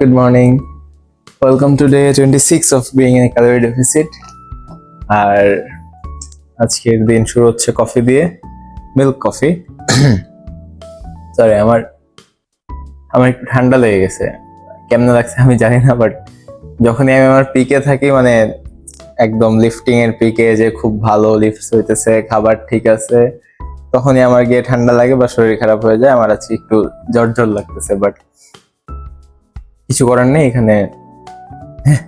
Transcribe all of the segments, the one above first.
Good morning. Welcome to day 26 of being in a calorie deficit. আর আজকের দিন শুরু হচ্ছে কফি দিয়ে, মিল্ক কফি। সরি, আমার একটু ঠান্ডা লেগে গেছে। কেমনে লাগছে আমি জানি না, বাট যখনই আমি আমার পিকে থাকি, মানে একদম লিফটিং এর পিকে, যে খুব ভালো লিফট হইতেছে, খাবার ঠিক আছে, তখনই আমার গিয়ে ঠান্ডা লাগে বা শরীর খারাপ হয়ে যায়। আমার আজকে একটু জ্বর লাগতেছে, বাট কিছু করার নেই, এখানে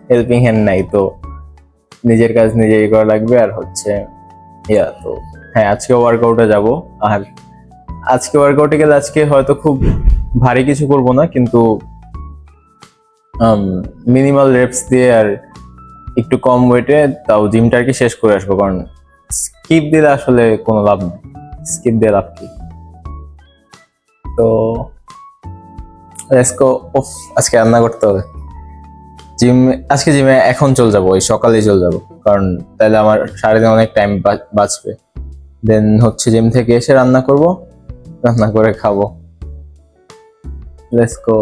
হেল্পিং হ্যান্ড নাই, তো নিজের কাজ নিজেই করা লাগবে। আর হচ্ছে তো হ্যাঁ, আজকে ওয়ার্কআউটে যাব। আর আজকে ওয়ার্কআউটে গেলে আজকে হয়তো খুব ভারী কিছু করব না, কিন্তু মিনিমাল রেপস দিয়ে আর একটু কম ওয়েটে, তাও জিমটা আর কি শেষ করে আসবো। কারণ স্কিপ দিলে আসলে কোনো লাভ নেই, স্কিপ দিয়ে লাভ কি। তো আজকে রান্না করতে হবে। আজকে জিমে এখন চলে যাবো, ওই সকালেই চলে যাবো, কারণ তাহলে আমার সারাদিন অনেক টাইম বাঁচবে। দেন হচ্ছে জিম থেকে এসে রান্না করব, রান্না করে খাবো। Let's go.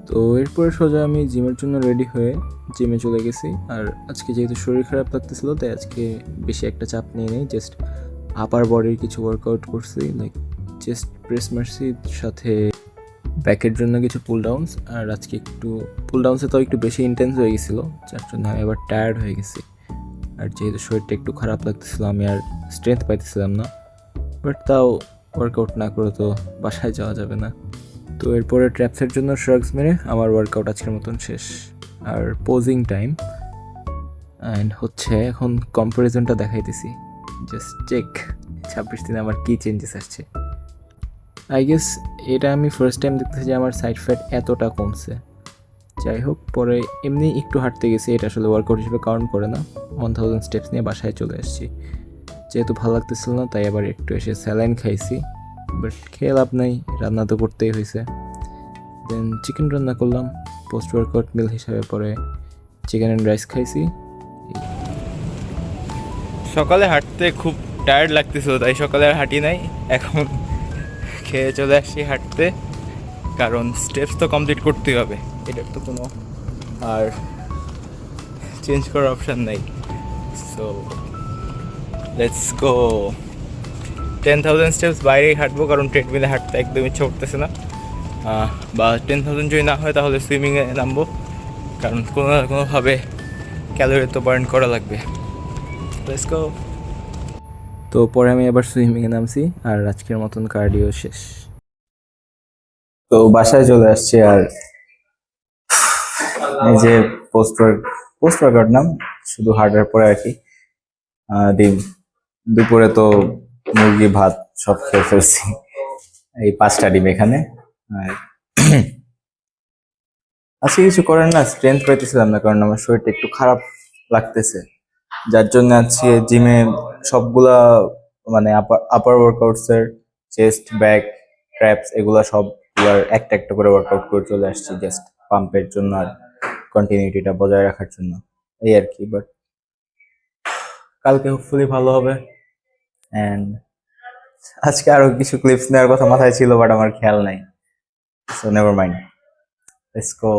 তো এরপরে সোজা আমি জিমের জন্য রেডি হয়ে জিমে চলে গেছি। আর আজকে যেহেতু শরীর খারাপ লাগতেছিল, তাই আজকে বেশি একটা চাপ নিয়ে নেই। জাস্ট আপার বডির কিছু ওয়ার্কআউট করছি, লাইক চেস্ট প্রেস মারছি, সাথে ব্যাকের জন্য কিছু পুল ডাউনস। আর আজকে একটু পুল ডাউনসে তো একটু বেশি ইন্টেন্স হয়ে গেছিলো, যার জন্য আমি এবার টায়ার্ড হয়ে গেছি। আর যেহেতু শরীরটা একটু খারাপ লাগতেছিল, আমি আর স্ট্রেংথ পাইতেছিলাম না, বাট তাও ওয়ার্কআউট না করে তো বাসায় যাওয়া যাবে না। তো এরপরে ট্র্যাপসের জন্য শ্রাগস মেরে আমার ওয়ার্কআউট আজকের মতন শেষ। আর পোজিং টাইম অ্যান্ড হচ্ছে এখন কম্পারিজনটা দেখাইতেছি। জাস্ট চেক 26 দিনে আমার কী চেঞ্জেস আসছে। আই গেস এটা আমি ফার্স্ট টাইম দেখতেছি যে আমার সাইড ফ্যাট এতটা কমছে। যাই হোক, পরে এমনি একটু হাঁটতে গেছি, এটা আসলে ওয়ার্কআউট হিসেবে কাউন্ট করে না। 1000 স্টেপস নিয়ে বাসায় চলে আসছি। যেহেতু ভালো লাগতেছিল না, তাই আবার একটু এসে স্যালাইন খাইছি, বাট খেয়ে লাভ নাই, রান্না তো করতেই হয়েছে। দেন চিকেন রান্না করলাম পোস্ট ওয়ার্কআউট মিল হিসাবে। পরে চিকেন অ্যান্ড রাইস খাইছি। সকালে হাঁটতে খুব টায়ার্ড লাগতেছিল, তাই সকালে আর হাঁটি নাই। এখন খেয়ে চলে আসছি হাঁটতে, কারণ স্টেপস তো কমপ্লিট করতেই হবে, এটার তো কোনো আর চেঞ্জ করার অপশান নেই। So let's go. 10,000 স্টেপস বাইরেই হাঁটবো, কারণ ট্রেডমিলে হাঁটতে একদম ইচ্ছা করতেছে না। বা 10,000 যদি না হয়, তাহলে সুইমিংয়ে নামবো, কারণ কোনো না কোনোভাবে ক্যালোরি তো বার্ন করা লাগবে। Let's go. তো পরে আমি আবার সুইমিংয়ে নামছি, আর আজকের মতন কার্ডিও শেষ। তো বাসায় চলে আসছি। আর এই যে পোস্ট ওয়ার্কআউট নাম, শুধু হার্ডের পরে আর কি ডিম। দুপুরে তো মুরগি ভাত সব খেয়ে ফেলছি, এই 5টা ডিম এখানে। আর আজকে কিছু করেন না, স্ট্রেংথ পাইতেছিলাম না, কারণ আমার শরীরটা একটু খারাপ লাগতেছে, যার জন্য আজকে জিমে সবগুলা, মানে আপার ওয়ার্কআউটস এর চেস্ট, ব্যাক, ট্র্যাপস, এগুলা সবগুলার একটা একটা করে ওয়ার্কআউট করে চলে আসছি, জাস্ট পাম্পের জন্য আর কন্টিনিউটিটা বজায় রাখার জন্য, এই আর কি। বাট কালকে হোপফুলি ভালো হবে। অ্যান্ড আজকে আরো কিছু ক্লিপস নেওয়ার কথা মাথায় ছিল, বাট আমার খেয়াল নাই, so never mind, let's go.